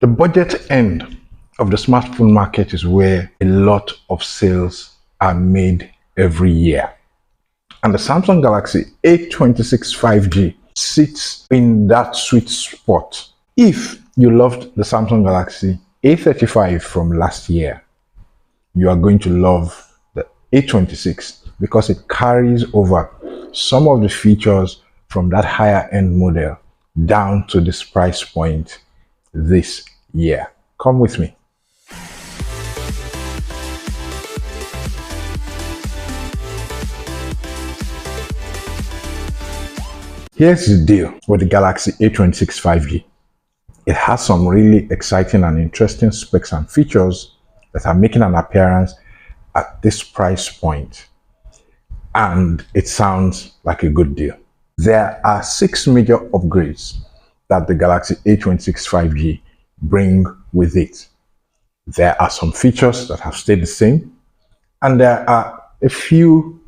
The budget end of the smartphone market is where a lot of sales are made every year. And the Samsung Galaxy A26 5G sits in that sweet spot. If you loved the Samsung Galaxy A35 from last year, you are going to love the A26 because it carries over some of the features from that higher end model down to this price point this year. Come with me. Here's the deal with the Galaxy A26 5G. It has some really exciting and interesting specs and features that are making an appearance at this price point. And it sounds like a good deal. There are 6 major upgrades that the Galaxy A26 5G bring with it. There are some features that have stayed the same, and there are a few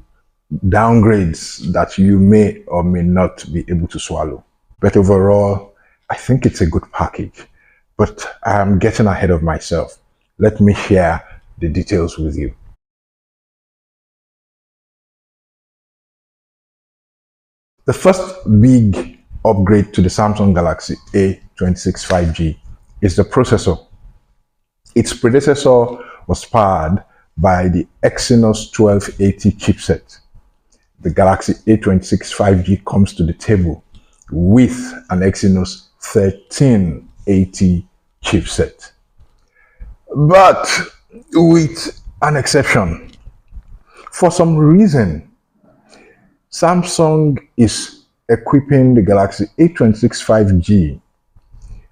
downgrades that you may or may not be able to swallow. But overall, I think it's a good package. But I am getting ahead of myself. Let me share the details with you. The first big upgrade to the Samsung Galaxy A26 5G is the processor. Its predecessor was powered by the Exynos 1280 chipset. The Galaxy A26 5G comes to the table with an Exynos 1380 chipset. But with an exception. For some reason, Samsung is equipping the Galaxy A26 5G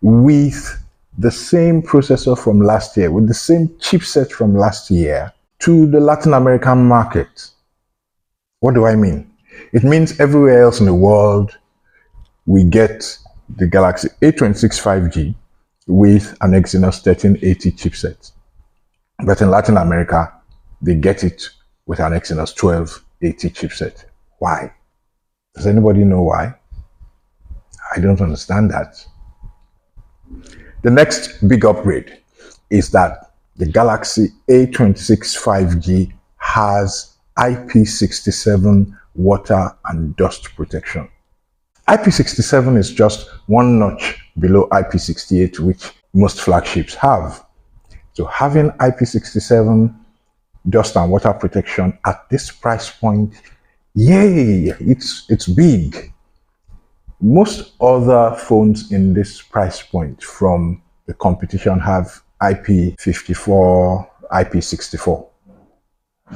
with the same processor from last year, with the same chipset from last year to the Latin American market. What do I mean? It means everywhere else in the world, we get the Galaxy A26 5G with an Exynos 1380 chipset. But in Latin America, they get it with an Exynos 1280 chipset. Why? Does anybody know why? I don't understand that. The next big upgrade is that the Galaxy A26 5G has IP67 water and dust protection. IP67 is just one notch below IP68, which most flagships have. So having IP67 dust and water protection at this price point, yay, it's big. Most other phones in this price point from the competition have IP54, IP64.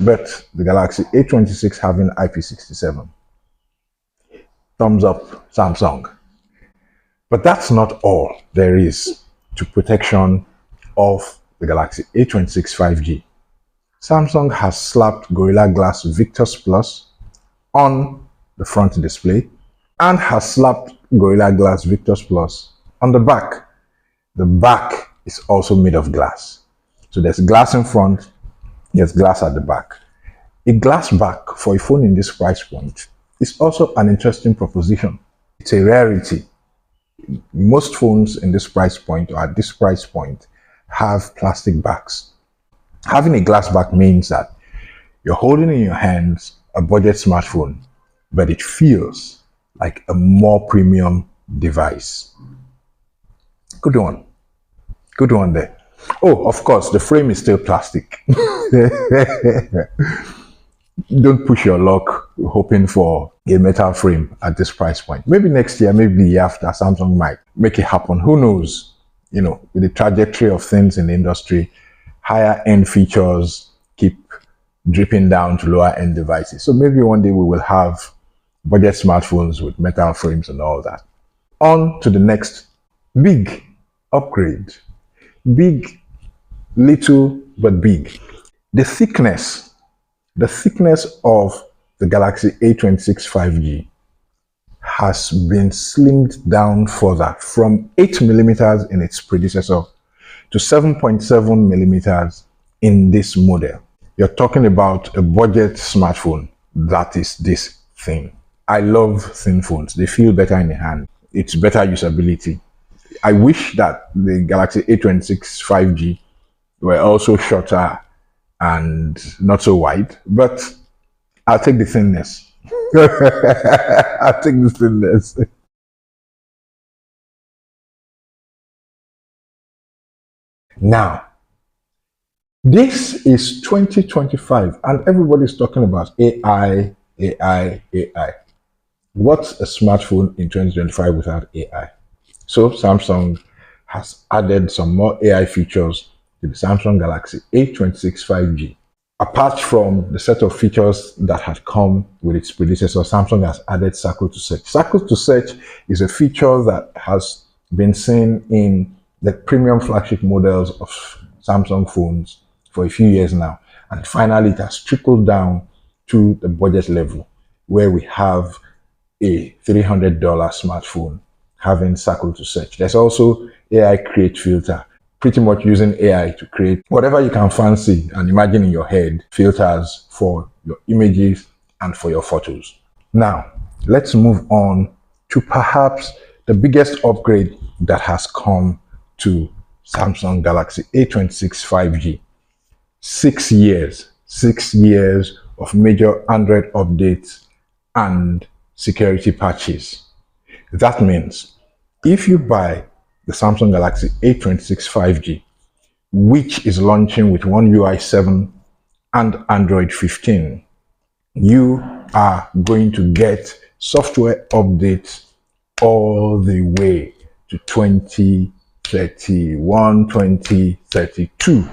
But the Galaxy A26 having IP67. Thumbs up, Samsung. But that's not all there is to protection of the Galaxy A26 5G. Samsung has slapped Gorilla Glass Victus Plus on the front display and has slapped Gorilla Glass Victus Plus on the back. The back is also made of glass. So there's glass in front, there's glass at the back. A glass back for a phone in this price point is also an interesting proposition. It's a rarity. Most phones in this price point or at this price point have plastic backs. Having a glass back means that you're holding in your hands a budget smartphone, but it feels like a more premium device. Good one. Good one there. Oh, of course, the frame is still plastic. Don't push your luck hoping for a metal frame at this price point. Maybe next year, maybe the year after, Samsung might make it happen. Who knows? You know, with the trajectory of things in the industry, higher end features keep dripping down to lower end devices. So maybe one day we will have budget smartphones with metal frames and all that. On to the next big upgrade. Big, little, but big. The thickness of the Galaxy A26 5G has been slimmed down further from 8 millimeters in its predecessor to 7.7 millimeters in this model. You're talking about a budget smartphone that is this thin. I love thin phones. They feel better in the hand. It's better usability. I wish that the Galaxy A26 5G were also shorter and not so wide, but I'll take the thinness. I'll take the thinness. Now, this is 2025 and everybody's talking about AI, AI, AI. What's a smartphone in 2025 without AI? So Samsung has added some more AI features to the Samsung Galaxy A26 5G. Apart from the set of features that had come with its predecessor, Samsung has added Circle to Search. Circle to Search is a feature that has been seen in the premium flagship models of Samsung phones for a few years now. And finally, it has trickled down to the budget level where we have a $300 smartphone having Circle to Search. There's also AI Create Filter, pretty much using AI to create whatever you can fancy and imagine in your head, filters for your images and for your photos. Now, let's move on to perhaps the biggest upgrade that has come to Samsung Galaxy A26 5G. 6 years of major Android updates and security patches. That means if you buy the Samsung Galaxy A26 5G, which is launching with One UI 7 and Android 15, you are going to get software updates all the way to 2031, 2032.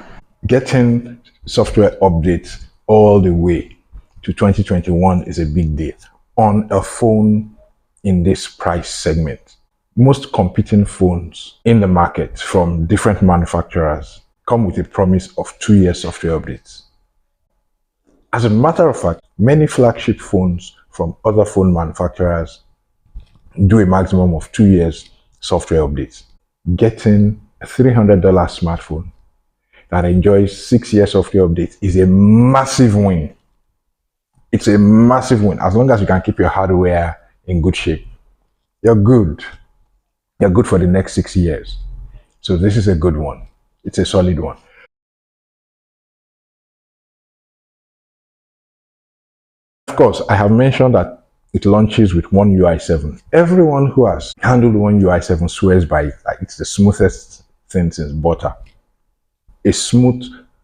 Getting software updates all the way to 2021 is a big deal on a phone in this price segment. Most competing phones in the market from different manufacturers come with a promise of 2-year software updates. As a matter of fact, many flagship phones from other phone manufacturers do a maximum of 2 years software updates. Getting a $300 smartphone that enjoys 6 years software updates is a massive win. It's a massive win. As long as you can keep your hardware in good shape, you're good. You're good for the next 6 years. So this is a good one. It's a solid one. Of course, I have mentioned that it launches with One UI 7. Everyone who has handled One UI 7 swears by it. It's the smoothest thing since butter. A smooth,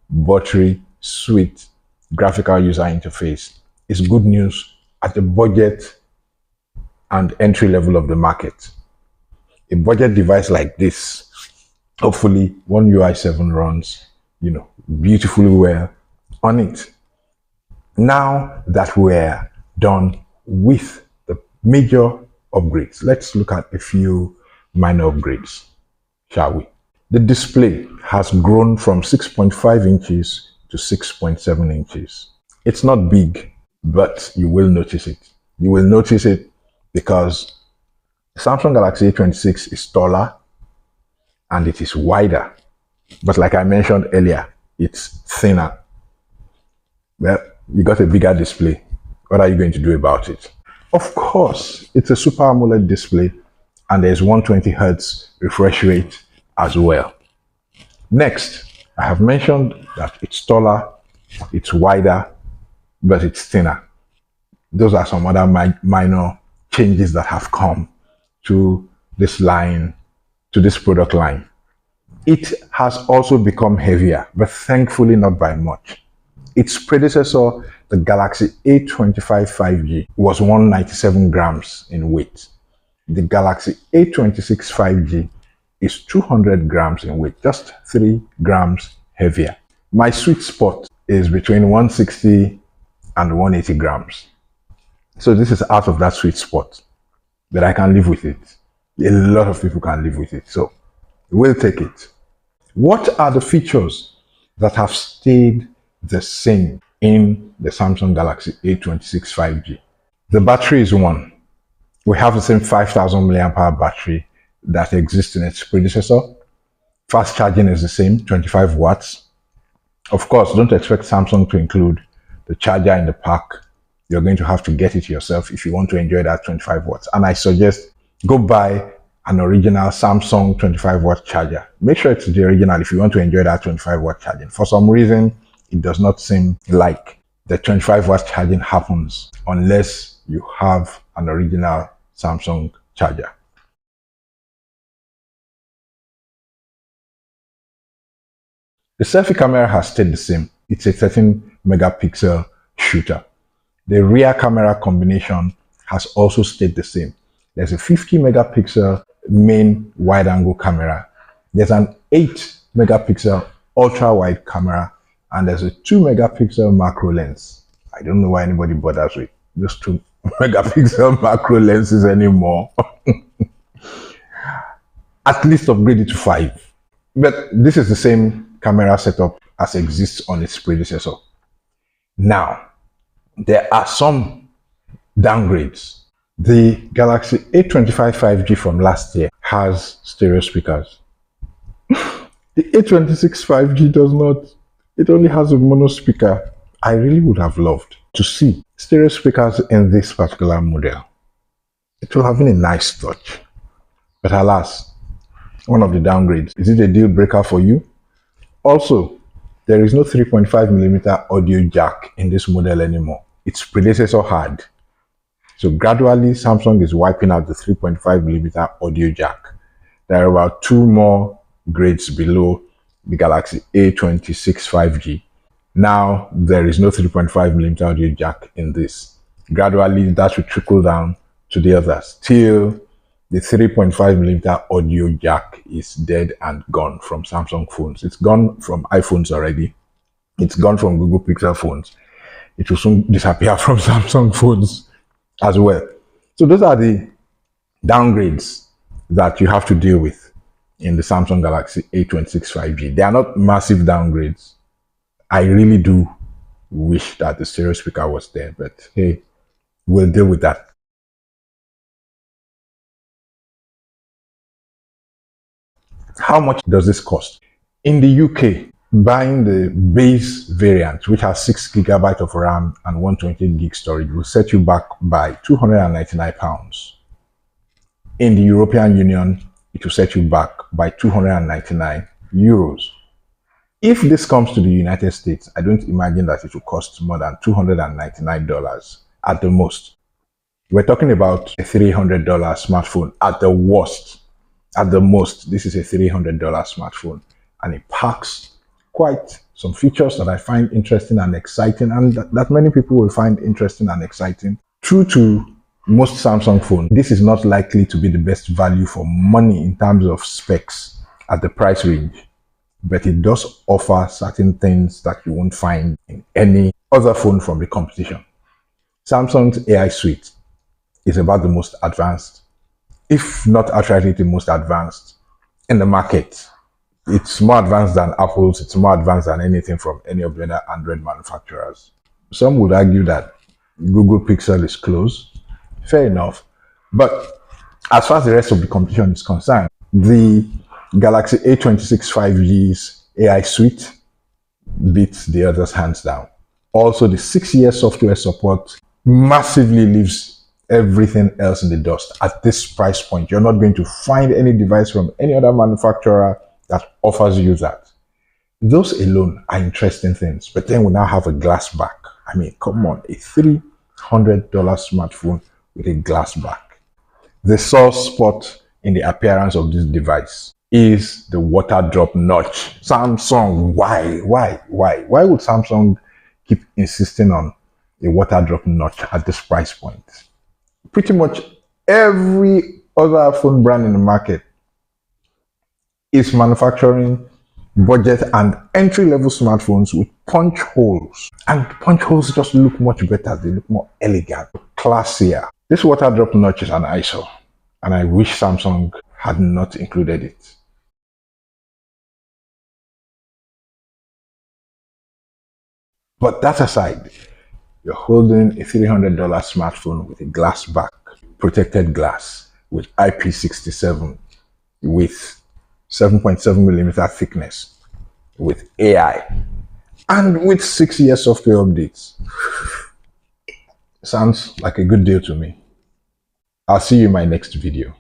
buttery, sweet graphical user interface is good news at the budget and entry level of the market. A budget device like this, hopefully One UI 7 runs, beautifully well on it. Now that we're done with the major upgrades, let's look at a few minor upgrades, shall we? The display has grown from 6.5 inches to 6.7 inches. It's not big, but you will notice it. You will notice it because Samsung Galaxy A26 is taller and it is wider. But like I mentioned earlier, it's thinner. Well, you got a bigger display. What are you going to do about it? Of course, it's a Super AMOLED display and there's 120 Hz refresh rate as well. Next, I have mentioned that it's taller, it's wider, but it's thinner. Those are some other minor changes that have come to this line, to this product line. It has also become heavier, but thankfully not by much. Its predecessor, the Galaxy A25 5G, was 197 grams in weight. The Galaxy A26 5G is 200 grams in weight, just 3 grams heavier. My sweet spot is between 160 and 180 grams. So this is out of that sweet spot, but I can live with it. A lot of people can live with it, so we'll take it. What are the features that have stayed the same in the Samsung Galaxy A26 5G? The battery is one. We have the same 5,000 mAh battery that exists in its predecessor. Fast charging is the same, 25 watts. Of course, don't expect Samsung to include the charger in the pack. You're going to have to get it yourself if you want to enjoy that 25 watts. And I suggest go buy an original Samsung 25-watt charger. Make sure it's the original if you want to enjoy that 25-watt charging. For some reason, it does not seem like the 25-watt charging happens unless you have an original Samsung charger. The selfie camera has stayed the same. It's a 13 megapixel shooter. The rear camera combination has also stayed the same. There's a 50 megapixel main wide angle camera. There's an 8 megapixel ultra wide camera, and there's a 2 megapixel macro lens. I don't know why anybody bothers with those 2 megapixel macro lenses anymore. At least upgrade it to 5. But this is the same camera setup as exists on its predecessor. Now, there are some downgrades. The Galaxy A25 5G from last year has stereo speakers. The A26 5G does not. It only has a mono speaker. I really would have loved to see stereo speakers in this particular model. It will have been a nice touch. But alas, one of the downgrades. Is it a deal breaker for you? Also, there is no 3.5mm audio jack in this model anymore. Its predecessor had. So gradually, Samsung is wiping out the 3.5mm audio jack. There are about 2 more grades below the Galaxy A26 5G. Now, there is no 3.5mm audio jack in this. Gradually, that will trickle down to the others till the 3.5mm audio jack is dead and gone from Samsung phones. It's gone from iPhones already. It's gone from Google Pixel phones. It will soon disappear from Samsung phones as well. So those are the downgrades that you have to deal with in the Samsung Galaxy A26 5G. They are not massive downgrades. I really do wish that the stereo speaker was there, but hey, we'll deal with that. How much does this cost? In the UK, buying the base variant, which has 6GB of RAM and 128GB storage, will set you back by £299. In the European Union, it will set you back by €299. If this comes to the United States, I don't imagine that it will cost more than $299 at the most. We're talking about a $300 smartphone at the worst. At the most, this is a $300 smartphone, and it packs quite some features that I find interesting and exciting, and that many people will find interesting and exciting. True to most Samsung phones, this is not likely to be the best value for money in terms of specs at the price range, but it does offer certain things that you won't find in any other phone from the competition. Samsung's AI suite is about the most advanced, if not outrightly the most advanced in the market. It's more advanced than Apple's, it's more advanced than anything from any of the other Android manufacturers. Some would argue that Google Pixel is close. Fair enough. But as far as the rest of the competition is concerned, the Galaxy A26 5G's AI suite beats the others hands down. Also, the 6-year software support massively leaves everything else in the dust. At this price point, you're not going to find any device from any other manufacturer that offers you that. Those alone are interesting things, but then we now have a glass back. I mean, come on, a $300 smartphone with a glass back. The sore spot in the appearance of this device is the water drop notch. Samsung, why would Samsung keep insisting on a water drop notch at this price point? Pretty much every other phone brand in the market is manufacturing budget and entry-level smartphones with punch holes. And punch holes just look much better. They look more elegant, classier. This water drop notch is an eyesore, and I wish Samsung had not included it. But that aside, you're holding a $300 smartphone with a glass back, protected glass, with IP67, with 7.7mm thickness, with AI, and with 6-year software updates. Sounds like a good deal to me. I'll see you in my next video.